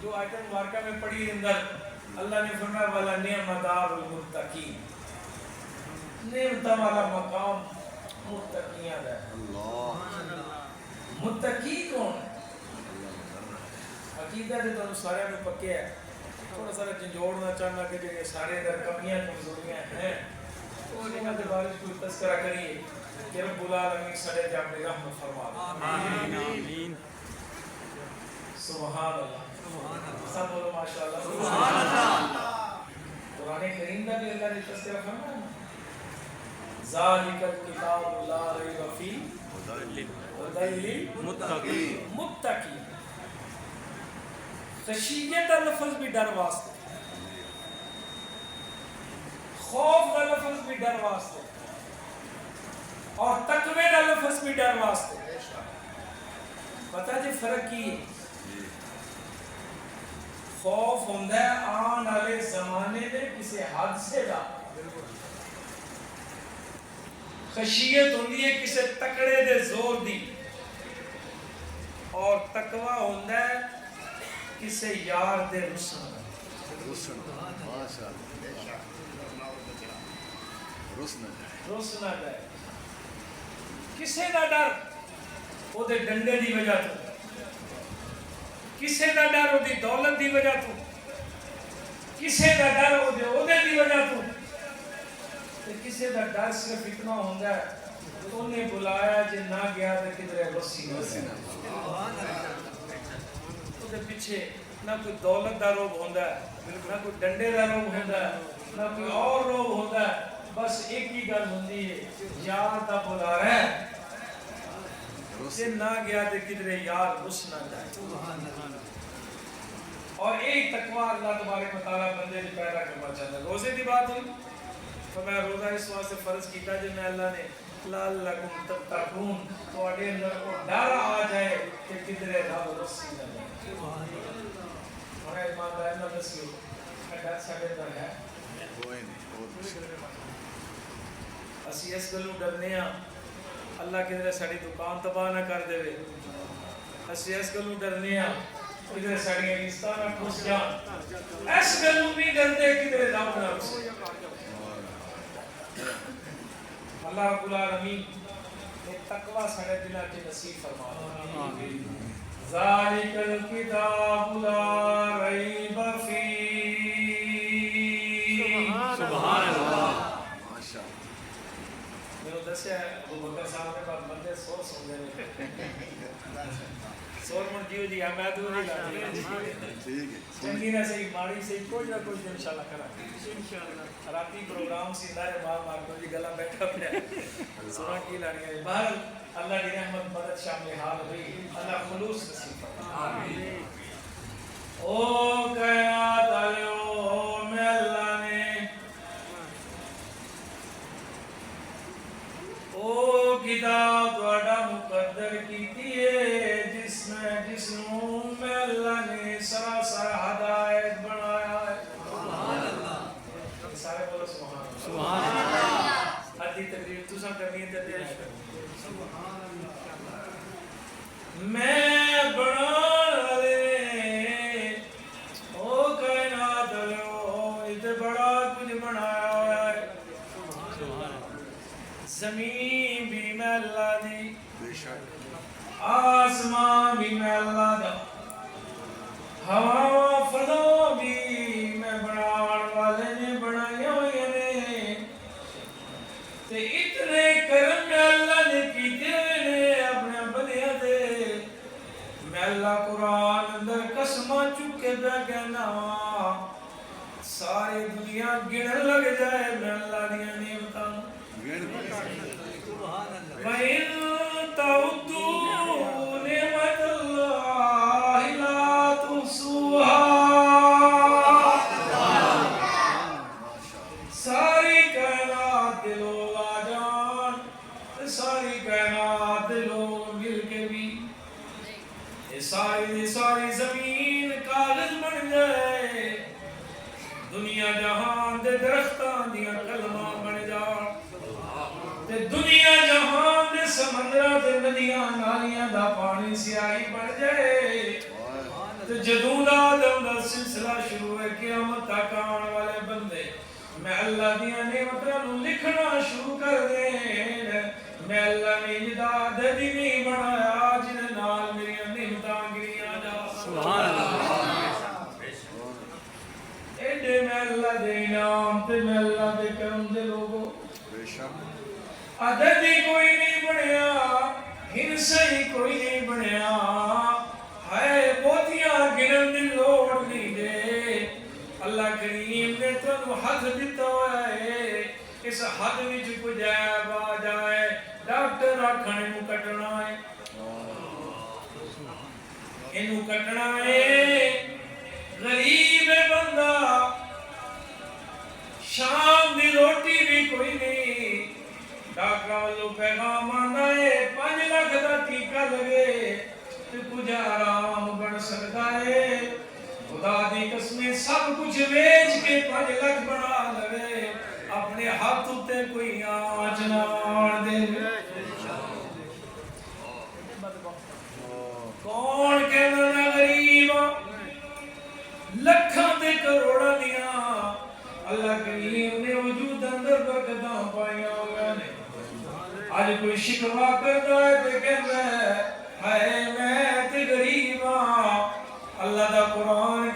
جو آیت مبارکہ میں پڑھی اندر اللہ نے فرمایا والا نعمت دار المتقین، نعمت والا مقام متقیاں ہے۔ متقی کون ہے؟ عقیدہ دے تو سارے میں پکے ہے، تھوڑا سا جھنجھوڑنا چاہنا کہ جو یہ سارے در کمیاں کمزوریاں ہیں تو انہیں کے بارے کوئی تذکرہ کریے کہ رب العالمین سڑے تے اپنی رحمت فرما دے۔ آمین سبحان اللہ، سب بولو ماشاءاللہ سبحان اللہ۔ قرآن کریم کا بھی اللہ نے تذکرہ فرمایا ذالک الکتاب لا ریب فیہ ہدی للمتقین، متقین خشیت کا لفظ بھی ڈر واسطے، خوف کا لفظ بھی ڈر واسطے، اور تقوی کا لفظ بھی ڈر واسطے۔ پتہ جی فرق کی ہے؟ خوف ہوندہ ہے آن والے زمانے میں کسی حادثے کا، خشیت ہوندی ہے کسی تکڑے دے زور دی، اور تقوی ہوندہ ہے کسی یار دے رسن نہ جائے، کسی دا ڈر وہ دے ڈنڈے دی وجہ تو، کسی دا ڈر وہ دی دولت دی وجہ تو، کسی دا ڈر وہ دے عہدے دی وجہ تو، کسی دا ڈر صرف اتنا ہوندہ ہے تو انہیں بلایا جے نہ گیا تو کدھرے رسی نہ پیچھے نہ کوئی دولت دا روب ہوندہ ہے، نہ کوئی ڈنڈے دا روب ہوندہ ہے، نہ کوئی اور روب ہوندہ ہے، بس ایک ہی گل ہوندی ہے یار دا بلا رہا ہے جے نہ گیا تو کدھرے یار رس نہ جائے۔ اور ایک تقوی اللہ تبارک و تعالیٰ بندے نے پیدا کرنا چاہتا ہے۔ روزے دی بات ہوئی تو میں روزہ اس واسطے فرض کیتا جو میں اللہ نے لعلکم تتقون تو اڈے اندر کو ڈر آ جائے کہ کدھرے رب رسی نہ جائے۔ ہمیں ایماندار نہ دسیو ڈر ساڈے اندر ہے، اسی اس گلوں ڈرنے ہاں اللہ کدھرے ساڈی دکان تباہ نہ کر دے، اسی اس گلوں ڈرنے ہاں کدھرے ساڈی رشتہ نہ پھس جان، اس گلوں نہیں ڈرتے کدھرے رب نہ رسے۔ اللہ رب العالمین نے تقوی سارے دلوں کے نصیب فرما دے۔ ذالک الکتاب لا ریب فیہ، سبحان اللہ۔ میں نے دسیا ہے ابو بکر صاحب نے بعد بندے سور سن دے سور من جیو جی میں تو نہیں لاتی چنگی نہ صحیح ماڑی صحیح کوئی نہ کوئی انشاءاللہ کرا راتی پروگرام سی دارے مار کو جی گلا بیٹھا پڑا سنا کی لانی ہے باہر اللہ کی رحمت مدد شامل حال ہوئی، اللہ خلوص نصیب فرمائے آمین۔ او کائنات والو میں اللہ نے او کتاب تہاڈا مقدر کیتی ہے جس نوں میں اللہ نے سراسر ہدایت بنایا ہے۔ سبحان اللہ، سارے بولو سبحان اللہ، سبحان اللہ۔ ادھی تقریر تساں کرنی ہے تے دل سبحان اللہ۔ میں بنان والے او کائنات والو تے بڑا کچھ بنایا ہوا ہے، زمین بھی میں اللہ دی، آسمان بھی میں اللہ دا، ہوا فضا بھی میں بنان والے نے بنایا ہوئے نے، تے اتنے کرم میں اللہ نے کیتے ہوئے اپنے بندیاں دے۔ میں اللہ قرآن اندر قسماں چکے پہ کہنا ساری دنیا گنن لگ جائے میں اللہ دیا نعمتاں وَإِن تَعُدُّوا نِعْمَتَ اللَّهِ لَا تُحْصُوهَا۔ ساری کائنات دے لوگ آ جان، ساری کائنات دے لوگ مل کے بھی یہ ساری زمین کاغذ بن جائے، دنیا جہان دے درختان دیا کلمہ بن جان، دنیا جہان دے سمندرہ دے ندیاں نالیاں دا پانی سیاہی بن جائے، جدوں دا آدم سلسلہ شروع ہے قیامت تک آنے والے بندے میں اللہ دیا نعمتوں لکھنا شروع کر دیں میں اللہ نے اجداد دی نہیں بنایا جن نال میری نعمتاں گریاں جا سبحان اللہ ایڈے میں اللہ دے انعام تے میں اللہ دے کرم دے لوگوں عددی کوئی نہیں بنیا ہنسائی کوئی نہیں بنیا ہے بہتیاں گنن دی لوڑ نہیں دے اللہ کریم نے تو حد دیتا ہوا ہے اس حد وچ کوئی جائے با جائے ڈاکٹر آکھنے نو کٹنا ہے اینو کٹنا ہے غریب بندہ شام دی روٹی بھی کوئی نہیں ڈاکٹر والوں پیغام آنا ہے 5 لاکھ دا ٹیکہ لگے تو کچھ آرام بن سکتا ہے خدا دی قسمیں سب کچھ بیچ کے 5 لاکھ بنا لگے اپنے ہاتھ تے کوئی آنچ نہ آن دے کون کہنا نہ غریب لکھاں تے کروڑاں دیاں اللہ کریم نے وجود اندر برکتاں پائیاں ہوئے نے آج کوئی شکوا کرتا ہے تے کہتا ہے میں تے غریب ہاں اللہ دا قرآن